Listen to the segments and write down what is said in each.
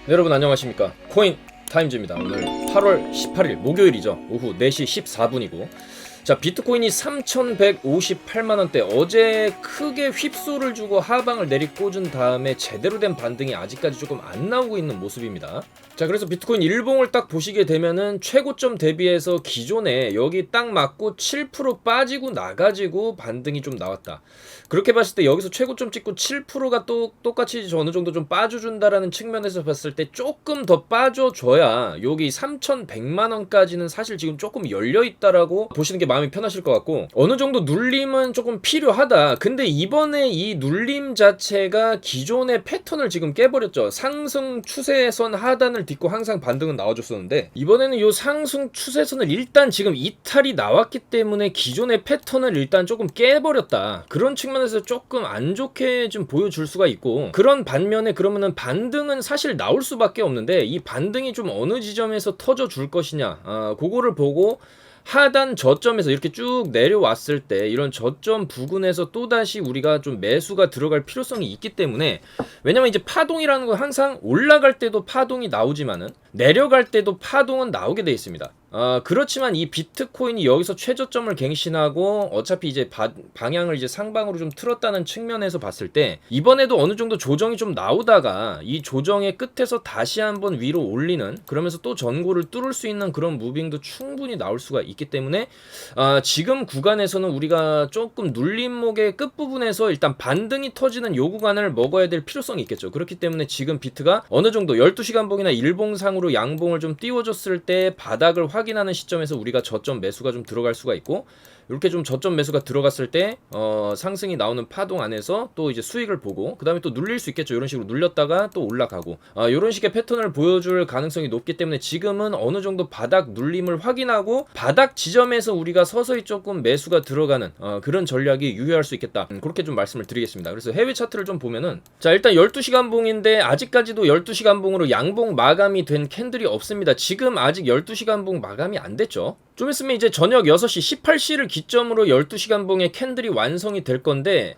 네, 여러분 안녕하십니까. 코인 타임즈입니다. 오늘 8월 18일 목요일이죠. 오후 4시 14분이고 자, 비트코인이 3,158만원대 어제 크게 휩소를 주고 하방을 내리꽂은 다음에 제대로 된 반등이 아직까지 조금 안 나오고 있는 모습입니다. 자, 그래서 비트코인 일봉을 딱 보시게 되면은 최고점 대비해서 기존에 여기 딱 맞고 7% 빠지고 나가지고 반등이 좀 나왔다. 그렇게 봤을 때 여기서 최고점 찍고 7%가 또 똑같이 어느 정도 좀 빠져준다라는 측면에서 봤을 때 조금 더 빠져줘야 여기 3,100만원까지는 사실 지금 조금 열려있다라고 보시는 게 마음이 편하실 것 같고, 어느 정도 눌림은 조금 필요하다. 근데 이번에 이 눌림 자체가 기존의 패턴을 지금 깨버렸죠. 상승 추세선 하단을 딛고 항상 반등은 나와줬었는데 이번에는 이 상승 추세선을 일단 지금 이탈이 나왔기 때문에 기존의 패턴을 일단 조금 깨버렸다. 그런 측면에서 조금 안 좋게 좀 보여줄 수가 있고, 그런 반면에 그러면은 반등은 사실 나올 수밖에 없는데 이 반등이 좀 어느 지점에서 터져 줄 것이냐, 그거를 보고 하단 저점에서 이렇게 쭉 내려왔을 때 이런 저점 부근에서 또다시 우리가 좀 매수가 들어갈 필요성이 있기 때문에, 왜냐면 이제 파동이라는 건 항상 올라갈 때도 파동이 나오지만은 내려갈 때도 파동은 나오게 돼 있습니다. 그렇지만 이 비트코인이 여기서 최저점을 갱신하고 어차피 이제 방향을 이제 상방으로 좀 틀었다는 측면에서 봤을 때 이번에도 어느 정도 조정이 좀 나오다가 이 조정의 끝에서 다시 한번 위로 올리는, 그러면서 또 전고를 뚫을 수 있는 그런 무빙도 충분히 나올 수가 있기 때문에 지금 구간에서는 우리가 조금 눌림목의 끝부분에서 일단 반등이 터지는 요 구간을 먹어야 될 필요성이 있겠죠. 그렇기 때문에 지금 비트가 어느 정도 12시간 봉이나 일봉상으로 양봉을 좀 띄워줬을 때 바닥을 확인하는 시점에서 우리가 저점 매수가 좀 들어갈 수가 있고, 이렇게 좀 저점 매수가 들어갔을 때 상승이 나오는 파동 안에서 또 이제 수익을 보고 그 다음에 또 눌릴 수 있겠죠. 이런 식으로 눌렸다가 또 올라가고 이런 식의 패턴을 보여줄 가능성이 높기 때문에 지금은 어느 정도 바닥 눌림을 확인하고 바닥 지점에서 우리가 서서히 조금 매수가 들어가는 그런 전략이 유효할 수 있겠다. 그렇게 좀 말씀을 드리겠습니다. 그래서 해외 차트를 좀 보면은, 자, 일단 12시간 봉인데 아직까지도 12시간 봉으로 양봉 마감이 된 캔들이 없습니다. 지금 아직 12시간 봉 마감이 안 됐죠. 좀 있으면 이제 저녁 6시 18시를 기점으로 12시간 봉의 캔들이 완성이 될 건데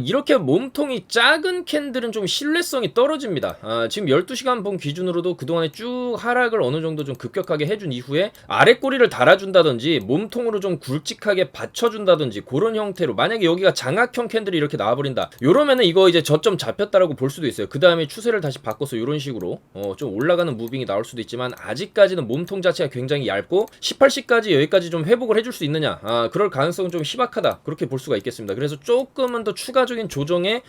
이렇게 몸통이 작은 캔들은 좀 신뢰성이 떨어집니다. 지금 12시간 봉 기준으로도 그동안에 쭉 하락을 어느 정도 좀 급격하게 해준 이후에 아래 꼬리를 달아준다든지 몸통으로 좀 굵직하게 받쳐준다든지 그런 형태로, 만약에 여기가 장악형 캔들이 이렇게 나와버린다 요러면은 이거 이제 저점 잡혔다라고 볼 수도 있어요. 그 다음에 추세를 다시 바꿔서 이런 식으로 좀 올라가는 무빙이 나올 수도 있지만, 아직까지는 몸통 자체가 굉장히 얇고 18시까지 여기까지 좀 회복을 해줄 수 있느냐, 그럴 가능성은 좀 희박하다, 그렇게 볼 수가 있겠습니다. 그래서 조금은 더 추가적인 조정에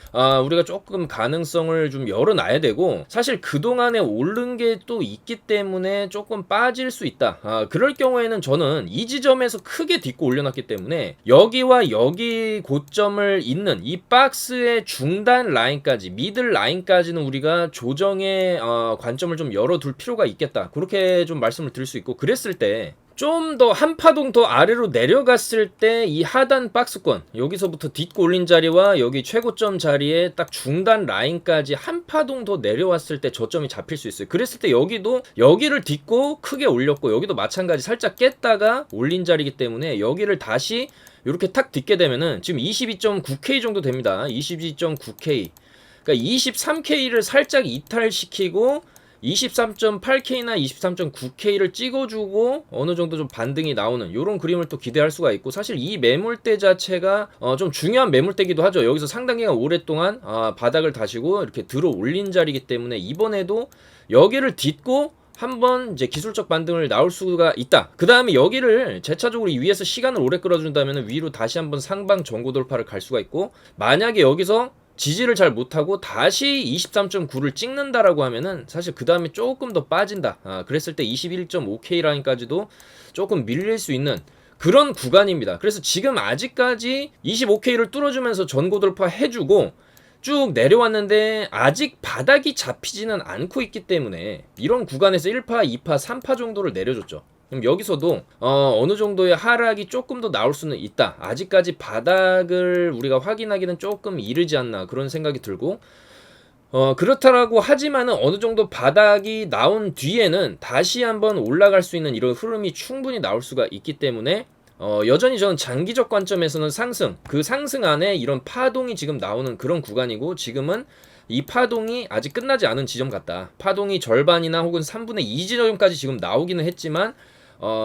우리가 조금 가능성을 좀 열어놔야 되고, 사실 그동안에 오른 게 또 있기 때문에 조금 빠질 수 있다. 그럴 경우에는 저는 이 지점에서 크게 딛고 올려놨기 때문에 여기와 여기 고점을 잇는 이 박스의 중단 라인까지, 미들 라인까지는 우리가 조정의 관점을 좀 열어둘 필요가 있겠다, 그렇게 좀 말씀을 드릴 수 있고, 그랬을 때 좀 더 한 파동 더 아래로 내려갔을 때 이 하단 박스권 여기서부터 딛고 올린 자리와 여기 최고점 자리에 딱 중단 라인까지 한 파동 더 내려왔을 때 저점이 잡힐 수 있어요. 그랬을 때 여기도 여기를 딛고 크게 올렸고, 여기도 마찬가지 살짝 깼다가 올린 자리이기 때문에 여기를 다시 이렇게 탁 딛게 되면은 지금 22.9K 정도 됩니다. 22.9K, 그러니까 23K를 살짝 이탈시키고 23.8K나 23.9K를 찍어주고 어느 정도 좀 반등이 나오는 이런 그림을 또 기대할 수가 있고, 사실 이 매물대 자체가 좀 중요한 매물대기도 하죠. 여기서 상당히 오랫동안 바닥을 다시고 이렇게 들어 올린 자리이기 때문에 이번에도 여기를 딛고 한번 이제 기술적 반등을 나올 수가 있다. 그 다음에 여기를 재차적으로 이 위에서 시간을 오래 끌어준다면 위로 다시 한번 상방 전고 돌파를 갈 수가 있고, 만약에 여기서 지지를 잘 못하고 다시 23.9를 찍는다라고 하면은 사실 그 다음에 조금 더 빠진다. 그랬을 때 21.5K 라인까지도 조금 밀릴 수 있는 그런 구간입니다. 그래서 지금 아직까지 25K를 뚫어주면서 전고 돌파 해주고 쭉 내려왔는데 아직 바닥이 잡히지는 않고 있기 때문에 이런 구간에서 1파, 2파, 3파 정도를 내려줬죠. 그럼 여기서도 어느 정도의 하락이 조금 더 나올 수는 있다. 아직까지 바닥을 우리가 확인하기는 조금 이르지 않나, 그런 생각이 들고, 그렇다라고 하지만은 어느 정도 바닥이 나온 뒤에는 다시 한번 올라갈 수 있는 이런 흐름이 충분히 나올 수가 있기 때문에 여전히 저는 장기적 관점에서는 상승, 그 상승 안에 이런 파동이 지금 나오는 그런 구간이고, 지금은 이 파동이 아직 끝나지 않은 지점 같다. 파동이 절반이나 혹은 3분의 2 지점까지 지금 나오기는 했지만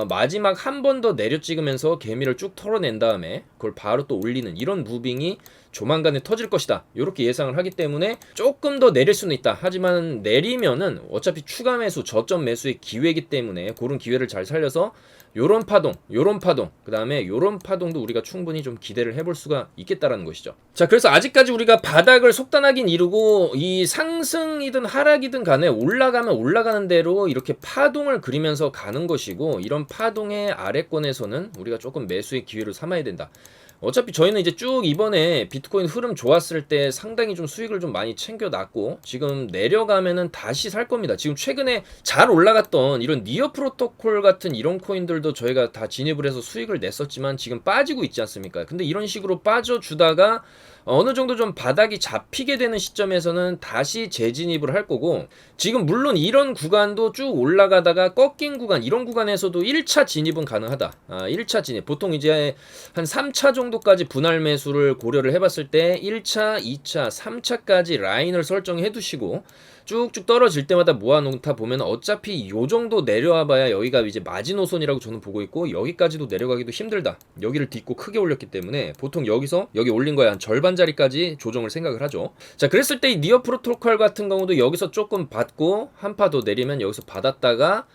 마지막 한 번 더 내려 찍으면서 개미를 쭉 털어낸 다음에 그걸 바로 또 올리는 이런 무빙이 조만간에 터질 것이다. 이렇게 예상을 하기 때문에 조금 더 내릴 수는 있다. 하지만 내리면은 어차피 추가 매수, 저점 매수의 기회이기 때문에 그런 기회를 잘 살려서 요런 파동, 그 다음에 요런 파동도 우리가 충분히 좀 기대를 해볼 수가 있겠다라는 것이죠. 자, 그래서 아직까지 우리가 바닥을 속단하긴 이루고 이 상승이든 하락이든 간에 올라가면 올라가는 대로 이렇게 파동을 그리면서 가는 것이고, 이런 파동의 아래권에서는 우리가 조금 매수의 기회를 삼아야 된다. 어차피 저희는 이제 쭉 이번에 비트코인 흐름 좋았을 때 상당히 좀 수익을 좀 많이 챙겨놨고, 지금 내려가면은 다시 살 겁니다. 지금 최근에 잘 올라갔던 이런 니어 프로토콜 같은 이런 코인들도 저희가 다 진입을 해서 수익을 냈었지만 지금 빠지고 있지 않습니까? 근데 이런 식으로 빠져주다가 어느 정도 좀 바닥이 잡히게 되는 시점에서는 다시 재진입을 할 거고, 지금 물론 이런 구간도 쭉 올라가다가 꺾인 구간, 이런 구간에서도 1차 진입은 가능하다. 1차 진입. 보통 이제 한 3차 정도까지 분할 매수를 고려를 해봤을 때 1차, 2차, 3차까지 라인을 설정해 두시고 쭉쭉 떨어질 때마다 모아놓다 보면 어차피 요 정도 내려와 봐야 여기가 이제 마지노선이라고 저는 보고 있고, 여기까지도 내려가기도 힘들다. 여기를 딛고 크게 올렸기 때문에 보통 여기서 여기 올린 거에 한 절반짜리까지 조정을 생각을 하죠. 자, 그랬을 때 이 니어 프로토콜 같은 경우도 여기서 조금 받고 한 파 더 내리면 여기서 받았다가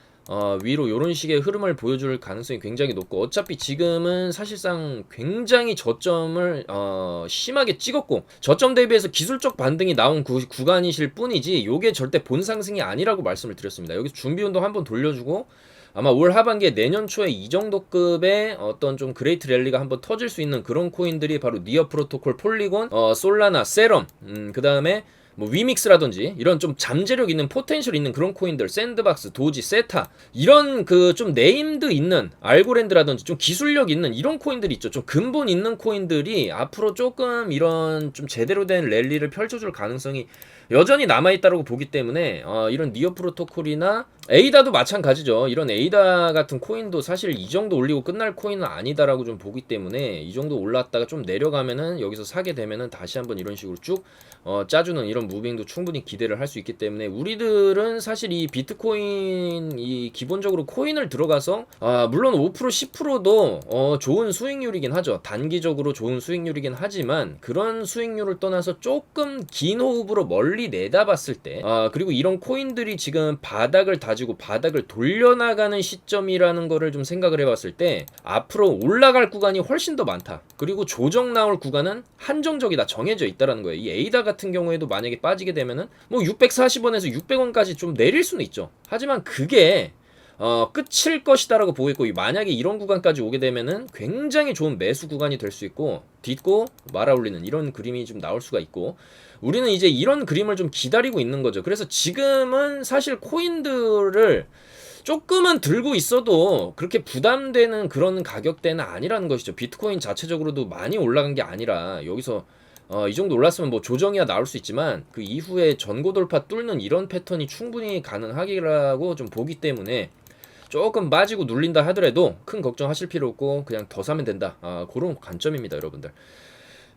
위로 이런 식의 흐름을 보여줄 가능성이 굉장히 높고, 어차피 지금은 사실상 굉장히 저점을 심하게 찍었고 저점 대비해서 기술적 반등이 나온 구간이실 뿐이지 요게 절대 본상승이 아니라고 말씀을 드렸습니다. 여기서 준비운동 한번 돌려주고 아마 올 하반기에 내년 초에 이 정도 급의 어떤 좀 그레이트 랠리가 한번 터질 수 있는 그런 코인들이 바로 니어 프로토콜, 폴리곤, 솔라나, 세럼, 그 다음에 뭐 위믹스라든지 이런 좀 잠재력 있는 포텐셜 있는 그런 코인들, 샌드박스, 도지, 세타, 이런 그 좀 네임드 있는 알고랜드라든지 좀 기술력 있는 이런 코인들이 있죠. 좀 근본 있는 코인들이 앞으로 조금 이런 좀 제대로 된 랠리를 펼쳐줄 가능성이 여전히 남아있다고 보기 때문에 이런 니어 프로토콜이나 에이다도 마찬가지죠. 이런 에이다 같은 코인도 사실 이 정도 올리고 끝날 코인은 아니다라고 좀 보기 때문에 이 정도 올랐다가 좀 내려가면은 여기서 사게 되면은 다시 한번 이런 식으로 쭉 짜주는 이런 무빙도 충분히 기대를 할 수 있기 때문에, 우리들은 사실 이 비트코인 이 기본적으로 코인을 들어가서 물론 5% 10%도 좋은 수익률이긴 하죠. 단기적으로 좋은 수익률이긴 하지만 그런 수익률을 떠나서 조금 긴 호흡으로 멀리 내다봤을 때 그리고 이런 코인들이 지금 바닥을 다지고 바닥을 돌려나가는 시점이라는 거를 좀 생각을 해봤을 때 앞으로 올라갈 구간이 훨씬 더 많다. 그리고 조정 나올 구간은 한정적이다, 정해져 있다라는 거예요. 이 에이다 같은 경우에도 만약에 빠지게 되면은 뭐 640원에서 600원까지 좀 내릴 수는 있죠. 하지만 그게 끝일 것이다라고 보고 있고, 만약에 이런 구간까지 오게 되면은 굉장히 좋은 매수 구간이 될 수 있고 딛고 말아올리는 이런 그림이 좀 나올 수가 있고, 우리는 이제 이런 그림을 좀 기다리고 있는 거죠. 그래서 지금은 사실 코인들을 조금은 들고 있어도 그렇게 부담되는 그런 가격대는 아니라는 것이죠. 비트코인 자체적으로도 많이 올라간 게 아니라 여기서 이 정도 올랐으면 뭐 조정이야 나올 수 있지만 그 이후에 전고 돌파 뚫는 이런 패턴이 충분히 가능하기라고 좀 보기 때문에 조금 빠지고 눌린다 하더라도 큰 걱정하실 필요 없고 그냥 더 사면 된다. 그런 관점입니다, 여러분들.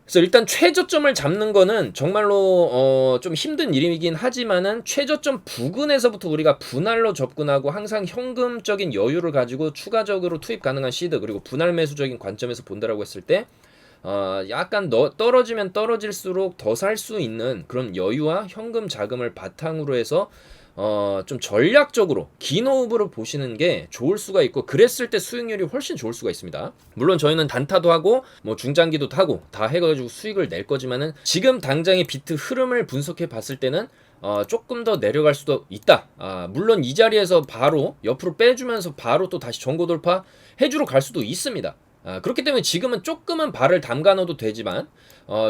그래서 일단 최저점을 잡는 거는 정말로 좀 힘든 일이긴 하지만은 최저점 부근에서부터 우리가 분할로 접근하고 항상 현금적인 여유를 가지고 추가적으로 투입 가능한 시드, 그리고 분할 매수적인 관점에서 본다라고 했을 때 약간 떨어지면 떨어질수록 더 살 수 있는 그런 여유와 현금 자금을 바탕으로 해서 좀 전략적으로 긴 호흡으로 보시는 게 좋을 수가 있고, 그랬을 때 수익률이 훨씬 좋을 수가 있습니다. 물론 저희는 단타도 하고 뭐 중장기도 타고 다 해가지고 수익을 낼 거지만은 지금 당장의 비트 흐름을 분석해 봤을 때는 조금 더 내려갈 수도 있다. 물론 이 자리에서 바로 옆으로 빼주면서 바로 또 다시 전고 돌파 해주러 갈 수도 있습니다. 그렇기 때문에 지금은 조금은 발을 담가 넣어도 되지만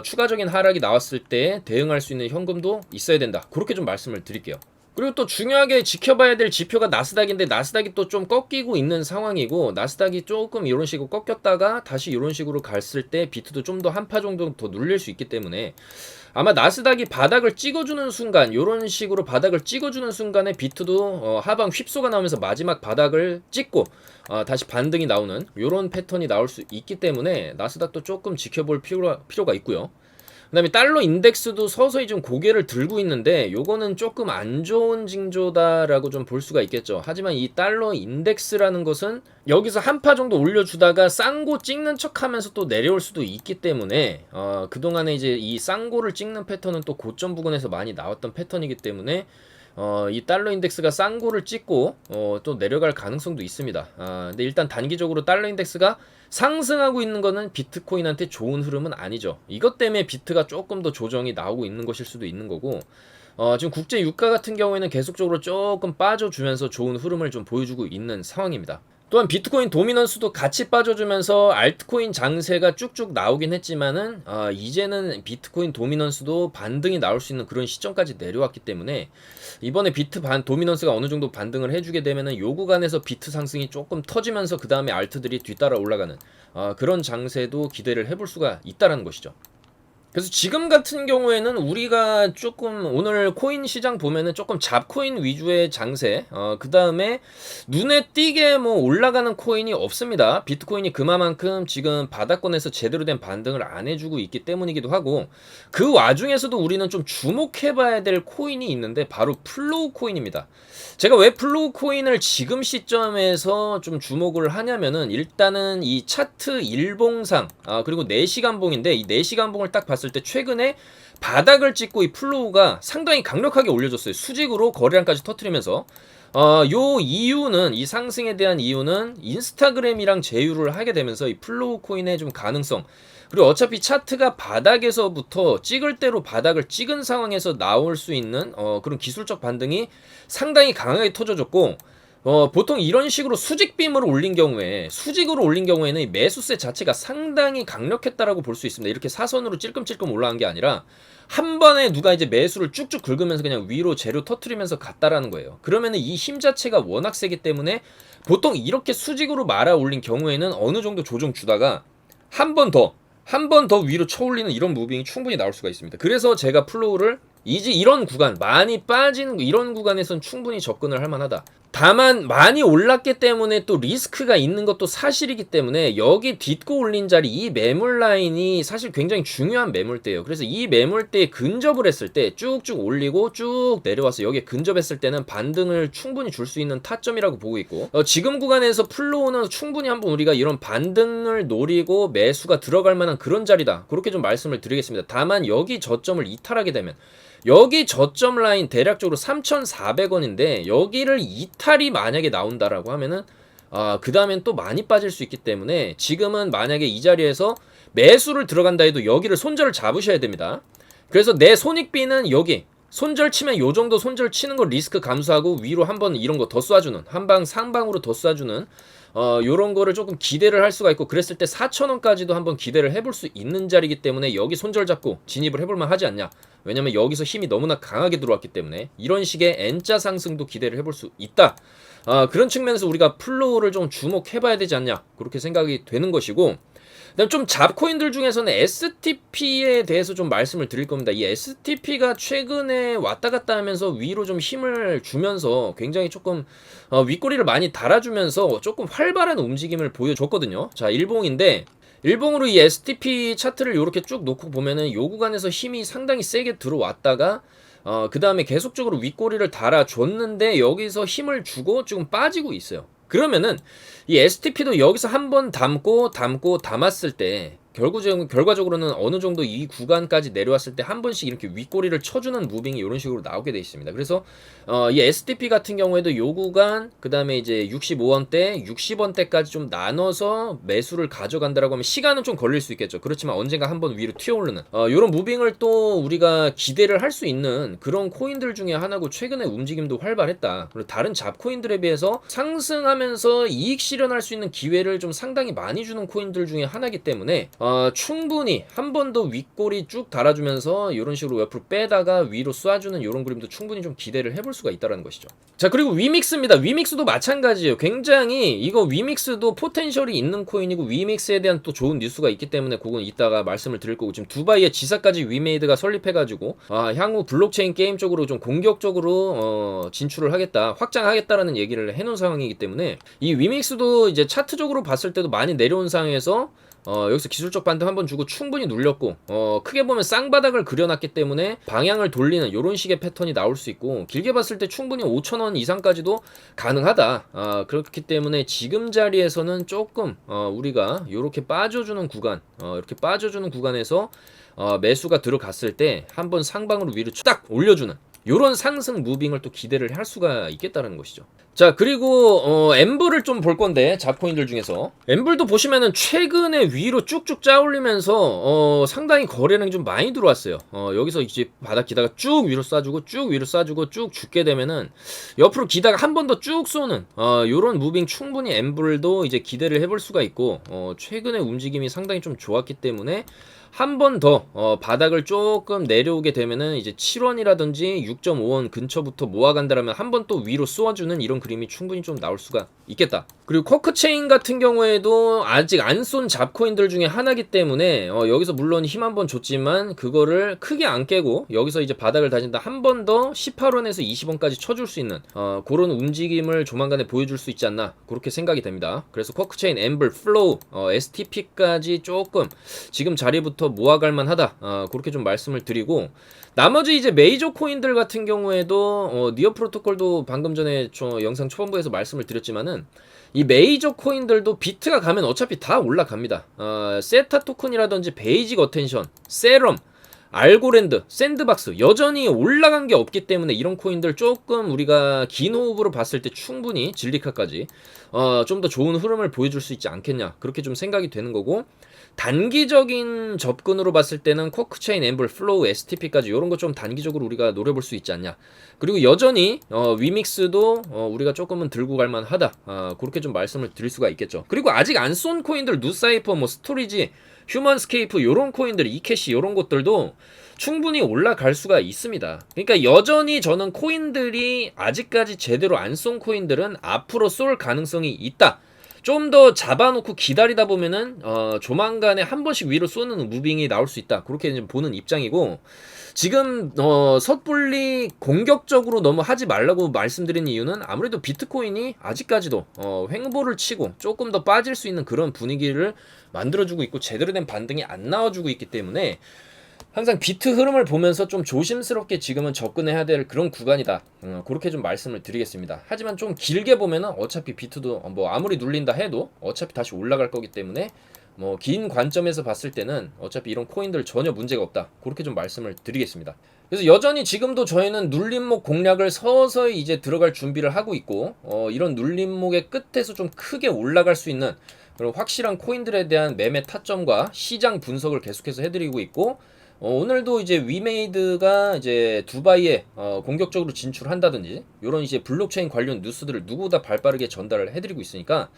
추가적인 하락이 나왔을 때 대응할 수 있는 현금도 있어야 된다. 그렇게 좀 말씀을 드릴게요. 그리고 또 중요하게 지켜봐야 될 지표가 나스닥인데, 나스닥이 또 좀 꺾이고 있는 상황이고, 나스닥이 조금 이런 식으로 꺾였다가 다시 이런 식으로 갔을 때 비트도 좀 더 한 파 정도 더 눌릴 수 있기 때문에 아마 나스닥이 바닥을 찍어주는 순간, 이런 식으로 바닥을 찍어주는 순간에 비트도 하방 휩소가 나오면서 마지막 바닥을 찍고 다시 반등이 나오는 이런 패턴이 나올 수 있기 때문에 나스닥도 조금 지켜볼 필요가 있고요. 그다음에 달러 인덱스도 서서히 좀 고개를 들고 있는데 요거는 조금 안 좋은 징조다라고 좀 볼 수가 있겠죠. 하지만 이 달러 인덱스라는 것은 여기서 한 파 정도 올려주다가 쌍고 찍는 척하면서 또 내려올 수도 있기 때문에 그동안에 이제 이 쌍고를 찍는 패턴은 또 고점 부근에서 많이 나왔던 패턴이기 때문에 이 달러 인덱스가 쌍고를 찍고 또 내려갈 가능성도 있습니다. 근데 일단 단기적으로 달러 인덱스가 상승하고 있는 거는 비트코인한테 좋은 흐름은 아니죠. 이것 때문에 비트가 조금 더 조정이 나오고 있는 것일 수도 있는 거고, 지금 국제 유가 같은 경우에는 계속적으로 조금 빠져주면서 좋은 흐름을 좀 보여주고 있는 상황입니다. 또한 비트코인 도미넌스도 같이 빠져주면서 알트코인 장세가 쭉쭉 나오긴 했지만은 이제는 비트코인 도미넌스도 반등이 나올 수 있는 그런 시점까지 내려왔기 때문에 이번에 비트 도미넌스가 어느 정도 반등을 해주게 되면은 요 구간에서 비트 상승이 조금 터지면서 그 다음에 알트들이 뒤따라 올라가는 그런 장세도 기대를 해볼 수가 있다라는 것이죠. 그래서 지금 같은 경우에는 우리가 조금 오늘 코인 시장 보면은 조금 잡코인 위주의 장세, 그 다음에 눈에 띄게 뭐 올라가는 코인이 없습니다. 비트코인이 그만큼 지금 바닥권에서 제대로 된 반등을 안 해주고 있기 때문이기도 하고, 그 와중에서도 우리는 좀 주목해봐야 될 코인이 있는데 바로 플로우 코인입니다. 제가 왜 플로우 코인을 지금 시점에서 좀 주목을 하냐면은 일단은 이 차트 일봉상 그리고 4시간 봉인데 이 4시간 봉을 딱 봤을 때 최근에 바닥을 찍고 이 플로우가 상당히 강력하게 올려줬어요. 수직으로 거래량까지 터트리면서 요 이유는 이 상승에 대한 이유는 인스타그램이랑 제휴를 하게 되면서 이 플로우 코인의 좀 가능성, 그리고 어차피 차트가 바닥에서부터 찍을 대로 바닥을 찍은 상황에서 나올 수 있는 그런 기술적 반등이 상당히 강하게 터져졌고, 보통 이런 식으로 수직으로 올린 경우에는 이 매수세 자체가 상당히 강력했다라고 볼 수 있습니다. 이렇게 사선으로 찔끔찔끔 올라간 게 아니라 한 번에 누가 이제 매수를 쭉쭉 긁으면서 그냥 위로 재료 터트리면서 갔다라는 거예요. 그러면은 이 힘 자체가 워낙 세기 때문에 보통 이렇게 수직으로 말아 올린 경우에는 어느 정도 조정 주다가 한 번 더 위로 쳐올리는 이런 무빙이 충분히 나올 수가 있습니다. 그래서 제가 플로우를 이제 이런 구간, 많이 빠진 이런 구간에선 충분히 접근을 할 만하다. 다만 많이 올랐기 때문에 또 리스크가 있는 것도 사실이기 때문에 여기 딛고 올린 자리, 이 매물 라인이 사실 굉장히 중요한 매물대예요. 그래서 이 매물대에 근접을 했을 때 쭉쭉 올리고 쭉 내려와서 여기에 근접했을 때는 반등을 충분히 줄 수 있는 타점이라고 보고 있고, 지금 구간에서 플로우는 충분히 한번 우리가 이런 반등을 노리고 매수가 들어갈 만한 그런 자리다, 그렇게 좀 말씀을 드리겠습니다. 다만 여기 저점을 이탈하게 되면, 여기 저점 라인 대략적으로 3,400원인데 여기를 이탈이 만약에 나온다라고 하면은 그 다음엔 또 많이 빠질 수 있기 때문에 지금은 만약에 이 자리에서 매수를 들어간다 해도 여기를 손절을 잡으셔야 됩니다. 그래서 내 손익비는 여기 손절 치면 요 정도 손절 치는 거 리스크 감수하고 위로 한번 이런 거 더 쏴주는, 한방 상방으로 더 쏴주는 요런 거를 조금 기대를 할 수가 있고, 그랬을 때 4,000원까지도 한번 기대를 해볼 수 있는 자리이기 때문에 여기 손절 잡고 진입을 해볼만 하지 않냐. 왜냐면 여기서 힘이 너무나 강하게 들어왔기 때문에 이런 식의 N자 상승도 기대를 해볼 수 있다. 그런 측면에서 우리가 플로우를 좀 주목해봐야 되지 않냐, 그렇게 생각이 되는 것이고, 그다음 좀 잡코인들 중에서는 STP에 대해서 좀 말씀을 드릴 겁니다. 이 STP가 최근에 왔다 갔다 하면서 위로 좀 힘을 주면서 굉장히 조금 윗꼬리를 많이 달아주면서 조금 활발한 움직임을 보여줬거든요. 자, 일봉인데 일봉으로 이 STP 차트를 이렇게 쭉 놓고 보면은 요 구간에서 힘이 상당히 세게 들어왔다가 그 다음에 계속적으로 윗꼬리를 달아줬는데 여기서 힘을 주고 지금 빠지고 있어요. 그러면은 이 STP도 여기서 한번 담았을 때 결과적으로는 어느 정도 이 구간까지 내려왔을 때 한 번씩 이렇게 윗꼬리를 쳐주는 무빙이 이런 식으로 나오게 돼 있습니다. 그래서 이 STP 같은 경우에도 요 구간, 그 다음에 이제 65원대, 60원대까지 좀 나눠서 매수를 가져간다라고 하면 시간은 좀 걸릴 수 있겠죠. 그렇지만 언젠가 한번 위로 튀어오르는 요런 무빙을 또 우리가 기대를 할 수 있는 그런 코인들 중에 하나고, 최근에 움직임도 활발했다. 그리고 다른 잡코인들에 비해서 상승하면서 이익 실현할 수 있는 기회를 좀 상당히 많이 주는 코인들 중에 하나이기 때문에 충분히 한 번 더 윗꼬리 쭉 달아주면서 이런 식으로 옆으로 빼다가 위로 쏴주는 이런 그림도 충분히 좀 기대를 해볼 수가 있다는 것이죠. 자, 그리고 위믹스입니다. 위믹스도 마찬가지예요. 굉장히 이거 위믹스도 포텐셜이 있는 코인이고, 위믹스에 대한 또 좋은 뉴스가 있기 때문에 그건 이따가 말씀을 드릴 거고, 지금 두바이에 지사까지 위메이드가 설립해가지고 향후 블록체인 게임 쪽으로 좀 공격적으로 진출을 하겠다, 확장하겠다라는 얘기를 해놓은 상황이기 때문에 이 위믹스도 이제 차트적으로 봤을 때도 많이 내려온 상황에서 여기서 기술적 반등 한번 주고 충분히 눌렸고 크게 보면 쌍바닥을 그려놨기 때문에 방향을 돌리는 이런 식의 패턴이 나올 수 있고 길게 봤을 때 충분히 5,000원 이상까지도 가능하다. 그렇기 때문에 지금 자리에서는 조금 우리가 이렇게 빠져주는 구간 이렇게 빠져주는 구간에서 매수가 들어갔을 때 한번 상방으로 위로 딱 올려주는 요런 상승 무빙을 또 기대를 할 수가 있겠다는 것이죠. 자, 그리고 엠블을 좀 볼 건데 잡코인들 중에서 엠블도 보시면은 최근에 위로 쭉쭉 짜올리면서 상당히 거래량이 좀 많이 들어왔어요. 여기서 이제 바닥 기다가 쭉 위로 쏴주고 쭉 위로 쏴주고 쭉 죽게 되면은 옆으로 기다가 한 번 더 쭉 쏘는 요런 무빙 충분히 엠블도 이제 기대를 해볼 수가 있고 최근에 움직임이 상당히 좀 좋았기 때문에 한 번 더 바닥을 조금 내려오게 되면은 이제 7원이라든지 6.5원 근처부터 모아간다라면 한 번 또 위로 쏘아주는 이런 그림이 충분히 좀 나올 수가 있겠다. 그리고 쿼크체인 같은 경우에도 아직 안 쏜 잡코인들 중에 하나이기 때문에 여기서 물론 힘 한 번 줬지만 그거를 크게 안 깨고 여기서 이제 바닥을 다진다 한 번 더 18원에서 20원까지 쳐줄 수 있는 그런 움직임을 조만간에 보여줄 수 있지 않나 그렇게 생각이 됩니다. 그래서 쿼크체인, 엠블, 플로우, STP까지 조금 지금 자리부터 모아갈만 하다 그렇게 좀 말씀을 드리고 나머지 이제 메이저 코인들 같은 경우에도 니어 프로토콜도 방금 전에 저 영상 초반부에서 말씀을 드렸지만은 이 메이저 코인들도 비트가 가면 어차피 다 올라갑니다. 세타 토큰이라든지 베이직 어텐션, 세럼, 알고랜드, 샌드박스 여전히 올라간 게 없기 때문에 이런 코인들 조금 우리가 긴 호흡으로 봤을 때 충분히 진리카까지 좀 더 좋은 흐름을 보여줄 수 있지 않겠냐 그렇게 좀 생각이 되는 거고 단기적인 접근으로 봤을 때는 쿼크체인, 엠블, 플로우, STP까지 이런 거 좀 단기적으로 우리가 노려볼 수 있지 않냐. 그리고 여전히 위믹스도 우리가 조금은 들고 갈만 하다. 그렇게 좀 말씀을 드릴 수가 있겠죠. 그리고 아직 안 쏜 코인들 누사이퍼, 뭐 스토리지, 휴먼스케이프 요런 코인들, 이캐시 요런 것들도 충분히 올라갈 수가 있습니다. 그러니까 여전히 저는 코인들이 아직까지 제대로 안 쏜 코인들은 앞으로 쏠 가능성이 있다. 좀 더 잡아놓고 기다리다 보면은 조만간에 한 번씩 위로 쏘는 무빙이 나올 수 있다. 그렇게 이제 보는 입장이고 지금 섣불리 공격적으로 너무 하지 말라고 말씀드린 이유는 아무래도 비트코인이 아직까지도 횡보를 치고 조금 더 빠질 수 있는 그런 분위기를 만들어주고 있고 제대로 된 반등이 안 나와주고 있기 때문에 항상 비트 흐름을 보면서 좀 조심스럽게 지금은 접근해야 될 그런 구간이다. 그렇게 좀 말씀을 드리겠습니다. 하지만 좀 길게 보면은 어차피 비트도 뭐 아무리 눌린다 해도 어차피 다시 올라갈 거기 때문에 뭐 긴 관점에서 봤을 때는 어차피 이런 코인들 전혀 문제가 없다. 그렇게 좀 말씀을 드리겠습니다. 그래서 여전히 지금도 저희는 눌림목 공략을 서서히 이제 들어갈 준비를 하고 있고 이런 눌림목의 끝에서 좀 크게 올라갈 수 있는 그런 확실한 코인들에 대한 매매 타점과 시장 분석을 계속해서 해드리고 있고 오늘도 이제 위메이드가 이제 두바이에 공격적으로 진출한다든지 이런 이제 블록체인 관련 뉴스들을 누구보다 발빠르게 전달을 해드리고 있으니까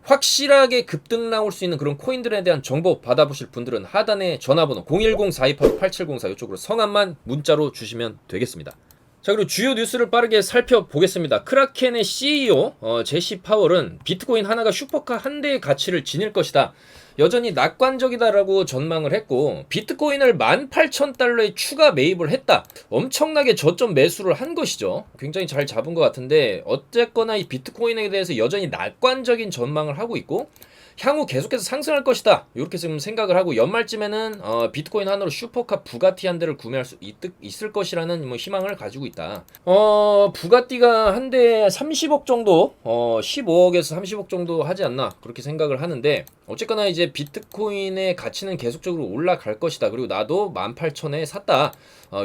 확실하게 급등 나올 수 있는 그런 코인들에 대한 정보 받아보실 분들은 하단에 전화번호 010-4285-8704 이쪽으로 성함만 문자로 주시면 되겠습니다. 자, 그리고 주요 뉴스를 빠르게 살펴보겠습니다. 크라켄의 CEO 제시 파월은 비트코인 하나가 슈퍼카 한 대의 가치를 지닐 것이다. 여전히 낙관적이다라고 전망을 했고 비트코인을 18,000달러에 추가 매입을 했다. 엄청나게 저점 매수를 한 것이죠. 굉장히 잘 잡은 것 같은데 어쨌거나 이 비트코인에 대해서 여전히 낙관적인 전망을 하고 있고 향후 계속해서 상승할 것이다. 이렇게 지금 생각을 하고 연말쯤에는 비트코인 하나로 슈퍼카 부가티 한 대를 구매할 수 있을 것이라는 뭐 희망을 가지고 있다. 부가티가 한 대에 30억 정도, 15억에서 30억 정도 하지 않나 그렇게 생각을 하는데 어쨌거나 이제 비트코인의 가치는 계속적으로 올라갈 것이다. 그리고 나도 18,000에 샀다.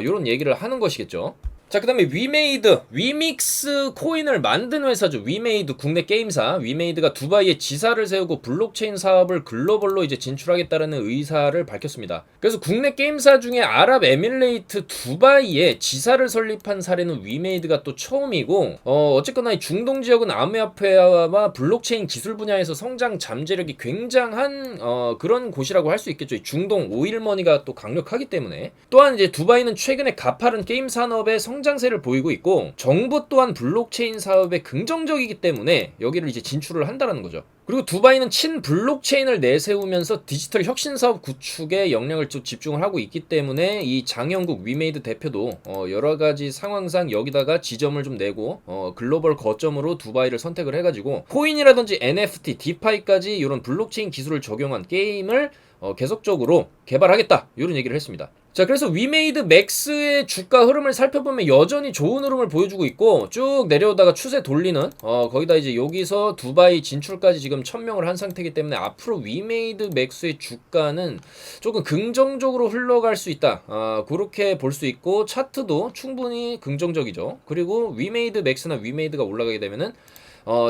이런 얘기를 하는 것이겠죠. 자, 그 다음에 위메이드, 위믹스 코인을 만든 회사죠. 위메이드 국내 게임사. 위메이드가 두바이에 지사를 세우고 블록체인 사업을 글로벌로 이제 진출하겠다는 의사를 밝혔습니다. 그래서 국내 게임사 중에 아랍에미레이트 두바이에 지사를 설립한 사례는 위메이드가 또 처음이고 어쨌거나 이 중동 지역은 아메아페아와 블록체인 기술 분야에서 성장 잠재력이 굉장한 그런 곳이라고 할 수 있겠죠. 중동 오일머니가 또 강력하기 때문에 또한 이제 두바이는 최근에 가파른 게임 산업의 성장 성장세를 보이고 있고 정부 또한 블록체인 사업에 긍정적이기 때문에 여기를 이제 진출을 한다라는 거죠. 그리고 두바이는 친블록체인을 내세우면서 디지털 혁신 사업 구축에 역량을 좀 집중을 하고 있기 때문에 이 장영국 위메이드 대표도 여러 가지 상황상 여기다가 지점을 좀 내고 글로벌 거점으로 두바이를 선택을 해가지고 코인이라든지 NFT, 디파이까지 이런 블록체인 기술을 적용한 게임을 계속적으로 개발하겠다 이런 얘기를 했습니다. 자, 그래서 위메이드 맥스의 주가 흐름을 살펴보면 여전히 좋은 흐름을 보여주고 있고 쭉 내려오다가 추세 돌리는 거기다 이제 여기서 두바이 진출까지 지금 1000명을 한 상태이기 때문에 앞으로 위메이드 맥스의 주가는 조금 긍정적으로 흘러갈 수 있다. 그렇게 볼 수 있고 차트도 충분히 긍정적이죠. 그리고 위메이드 맥스나 위메이드가 올라가게 되면은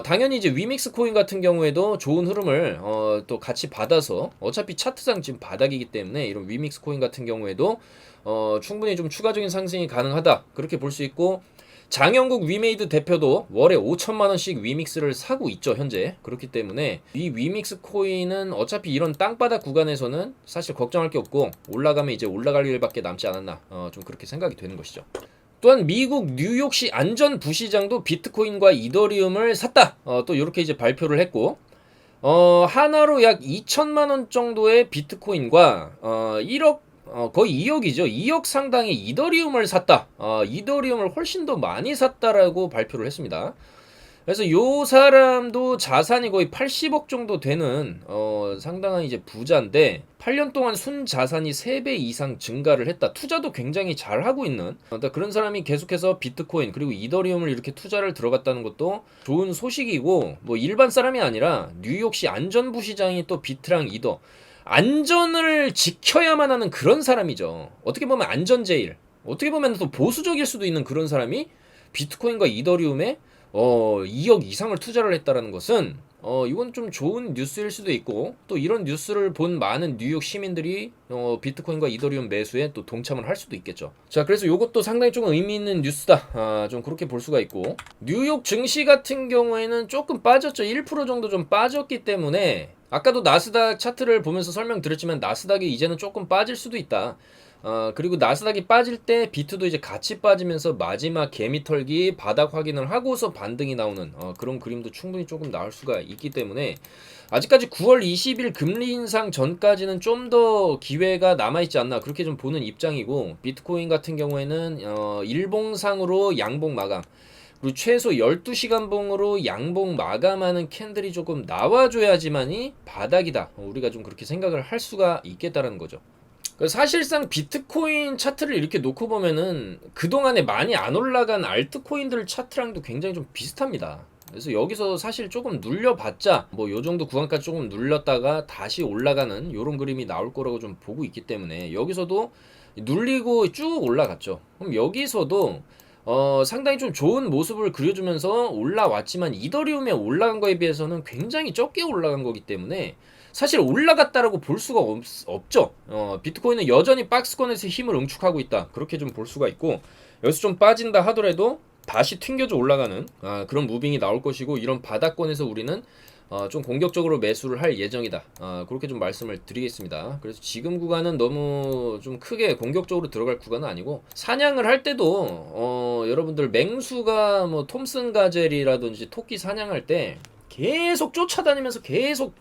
당연히 이제 위믹스 코인 같은 경우에도 좋은 흐름을 또 같이 받아서 어차피 차트상 지금 바닥이기 때문에 이런 위믹스 코인 같은 경우에도 충분히 좀 추가적인 상승이 가능하다 그렇게 볼 수 있고 장영국 위메이드 대표도 월에 5천만원씩 위믹스를 사고 있죠 현재. 그렇기 때문에 이 위믹스 코인은 어차피 이런 땅바닥 구간에서는 사실 걱정할 게 없고 올라가면 이제 올라갈 일밖에 남지 않았나 좀 그렇게 생각이 되는 것이죠. 또한 미국 뉴욕시 안전부시장도 비트코인과 이더리움을 샀다. 또 이렇게 이제 발표를 했고, 하나로 약 2천만 원 정도의 비트코인과 1억 거의 2억이죠. 2억 상당의 이더리움을 샀다. 이더리움을 훨씬 더 많이 샀다라고 발표를 했습니다. 그래서 요 사람도 자산이 거의 80억 정도 되는 상당한 이제 부자인데 8년 동안 순 자산이 3배 이상 증가를 했다. 투자도 굉장히 잘 하고 있는 그런 사람이 계속해서 비트코인 그리고 이더리움을 이렇게 투자를 들어갔다는 것도 좋은 소식이고 뭐 일반 사람이 아니라 뉴욕시 안전부 시장이 또 비트랑 이더 안전을 지켜야만 하는 그런 사람이죠. 어떻게 보면 안전제일 어떻게 보면 또 보수적일 수도 있는 그런 사람이 비트코인과 이더리움에 2억 이상을 투자를 했다라는 것은 이건 좀 좋은 뉴스일 수도 있고 또 이런 뉴스를 본 많은 뉴욕 시민들이 비트코인과 이더리움 매수에 또 동참을 할 수도 있겠죠. 자, 그래서 이것도 상당히 좀 의미 있는 뉴스다. 좀 그렇게 볼 수가 있고 뉴욕 증시 같은 경우에는 조금 빠졌죠. 1% 정도 좀 빠졌기 때문에 아까도 나스닥 차트를 보면서 설명드렸지만 나스닥이 이제는 조금 빠질 수도 있다. 그리고 나스닥이 빠질 때 비트도 이제 같이 빠지면서 마지막 개미털기 바닥 확인을 하고서 반등이 나오는 그런 그림도 충분히 조금 나올 수가 있기 때문에 아직까지 9월 20일 금리 인상 전까지는 좀 더 기회가 남아있지 않나 그렇게 좀 보는 입장이고 비트코인 같은 경우에는 일봉상으로 양봉 마감 그리고 최소 12시간 봉으로 양봉 마감하는 캔들이 조금 나와줘야지만이 바닥이다. 우리가 좀 그렇게 생각을 할 수가 있겠다라는 거죠. 사실상 비트코인 차트를 이렇게 놓고 보면은 그동안에 많이 안 올라간 알트코인들 차트랑도 굉장히 좀 비슷합니다. 그래서 여기서 사실 조금 눌려봤자 뭐 요 정도 구간까지 조금 눌렸다가 다시 올라가는 요런 그림이 나올 거라고 좀 보고 있기 때문에 여기서도 눌리고 쭉 올라갔죠. 그럼 여기서도 상당히 좀 좋은 모습을 그려주면서 올라왔지만 이더리움에 올라간 거에 비해서는 굉장히 적게 올라간 거기 때문에 사실 올라갔다라고 볼 수가 없죠. 비트코인은 여전히 박스권에서 힘을 응축하고 있다. 그렇게 좀 볼 수가 있고 여기서 좀 빠진다 하더라도 다시 튕겨져 올라가는 그런 무빙이 나올 것이고 이런 바닥권에서 우리는 좀 공격적으로 매수를 할 예정이다. 그렇게 좀 말씀을 드리겠습니다. 그래서 지금 구간은 너무 좀 크게 공격적으로 들어갈 구간은 아니고 사냥을 할 때도 여러분들 맹수가 뭐 톰슨 가젤이라든지 토끼 사냥할 때 계속 쫓아다니면서 계속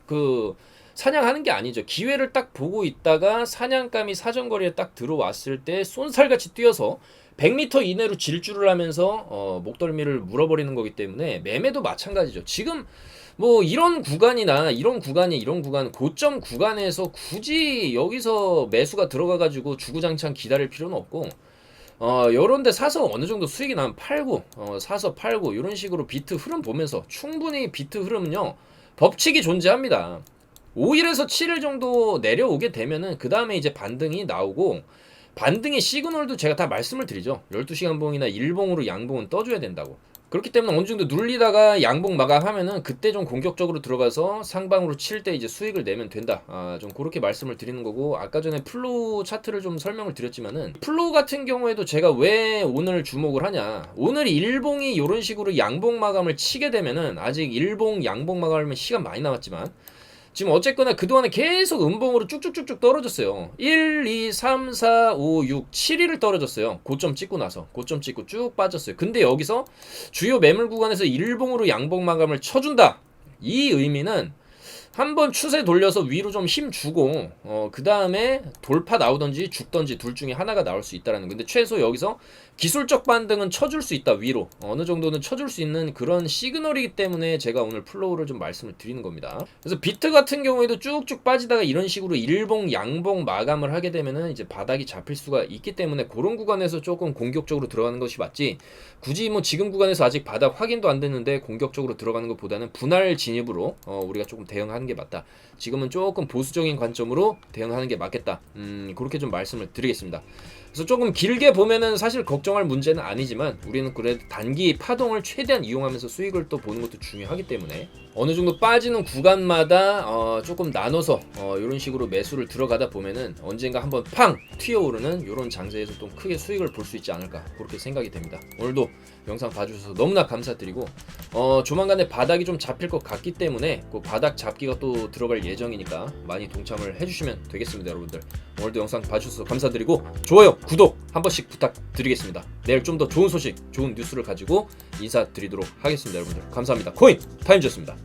사냥하는 게 아니죠. 기회를 딱 보고 있다가 사냥감이 사정거리에 딱 들어왔을 때 쏜살같이 뛰어서 100m 이내로 질주를 하면서 목덜미를 물어버리는 거기 때문에 매매도 마찬가지죠. 지금 뭐 이런 구간이나 이런 구간 고점 구간에서 굳이 여기서 매수가 들어가가지고 주구장창 기다릴 필요는 없고 요런데 사서 어느 정도 수익이 나면 팔고 사서 팔고 이런 식으로 비트 흐름 보면서 충분히 비트 흐름은요 법칙이 존재합니다. 5일에서 7일 정도 내려오게 되면은 그 다음에 이제 반등이 나오고 반등의 시그널도 제가 다 말씀을 드리죠. 12시간 봉이나 일봉으로 양봉은 떠줘야 된다고. 그렇기 때문에 어느 정도 눌리다가 양봉 마감하면은 그때 좀 공격적으로 들어가서 상방으로 칠 때 이제 수익을 내면 된다. 좀 그렇게 말씀을 드리는 거고 아까 전에 플로우 차트를 좀 설명을 드렸지만은 플로우 같은 경우에도 제가 왜 오늘 주목을 하냐. 오늘 일봉이 이런 식으로 양봉 마감을 치게 되면은 아직 일봉 양봉 마감하면 시간 많이 남았지만 지금 어쨌거나 그동안에 계속 음봉으로 쭉쭉쭉쭉 떨어졌어요. 1, 2, 3, 4, 5, 6, 7위를 떨어졌어요. 고점 찍고 나서 고점 찍고 쭉 빠졌어요. 근데 여기서 주요 매물 구간에서 일봉으로 양봉 마감을 쳐준다. 이 의미는 한번 추세 돌려서 위로 좀 힘 주고 그 다음에 돌파 나오던지 죽던지 둘 중에 하나가 나올 수 있다라는 건데, 최소 여기서 기술적 반등은 쳐줄 수 있다. 위로 어느 정도는 쳐줄 수 있는 그런 시그널이기 때문에 제가 오늘 플로우를 좀 말씀을 드리는 겁니다. 그래서 비트 같은 경우에도 쭉쭉 빠지다가 이런 식으로 일봉 양봉 마감을 하게 되면은 이제 바닥이 잡힐 수가 있기 때문에 그런 구간에서 조금 공격적으로 들어가는 것이 맞지, 굳이 뭐 지금 구간에서 아직 바닥 확인도 안 됐는데 공격적으로 들어가는 것보다는 분할 진입으로 우리가 조금 대응하는 게 맞다. 지금은 조금 보수적인 관점으로 대응하는 게 맞겠다. 그렇게 좀 말씀을 드리겠습니다. 그래서 조금 길게 보면은 사실 걱정할 문제는 아니지만, 우리는 그래도 단기 파동을 최대한 이용하면서 수익을 또 보는 것도 중요하기 때문에 어느 정도 빠지는 구간마다 조금 나눠서 이런 식으로 매수를 들어가다 보면은 언젠가 한번 팡 튀어오르는 이런 장세에서 좀 크게 수익을 볼 수 있지 않을까, 그렇게 생각이 됩니다. 오늘도 영상 봐주셔서 너무나 감사드리고, 조만간에 바닥이 좀 잡힐 것 같기 때문에 그 바닥 잡기가 또 들어갈 예정이니까 많이 동참을 해주시면 되겠습니다. 여러분들 오늘도 영상 봐주셔서 감사드리고, 좋아요 구독 한 번씩 부탁드리겠습니다. 내일 좀 더 좋은 소식, 좋은 뉴스를 가지고 인사드리도록 하겠습니다. 여러분들 감사합니다. 코인 타임즈였습니다.